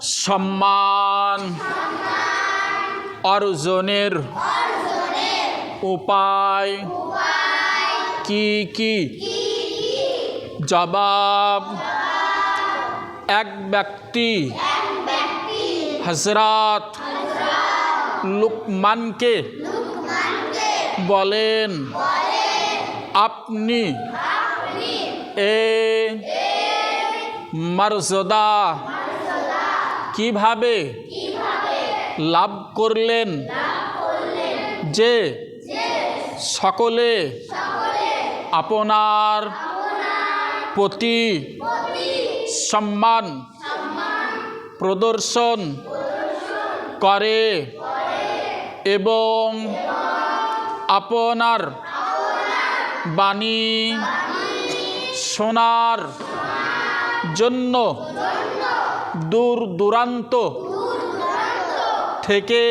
সম্মান অর্জনের উপায় কি কি? জবাব, এক ব্যক্তি হযরত লুকমানকে বলেন, আপনি এ মর্যাদা কিভাবে লাভ করলেন যে সকলে আপনার প্রতি সম্মান প্রদর্শন করে এবং আপনার বাণী শোনার জন্য দূর দূরান্ত থেকে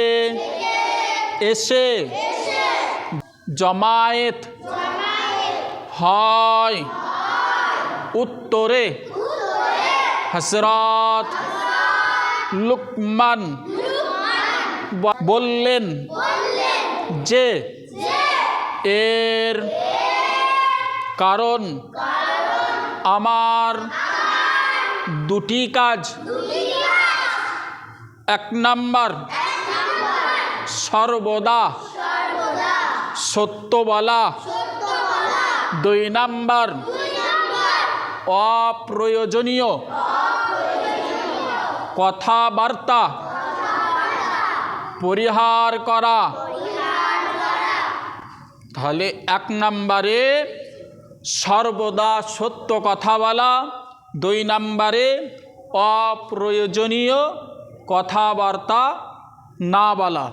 এসে জমায়েত হয়? উত্তরে হযরত লুকমান বললেন যে এর কারণ আমার দুটি কাজ। এক নাম্বার, সর্বদা সত্য বলা। দুই নাম্বার, অপ্রয়োজনীয় কথাবার্তা পরিহার করা। তাহলে এক নাম্বারে সর্বদা সত্য কথা বলা, দুই নাম্বারে অপ্রয়োজনীয় কথাবার্তা না বলা।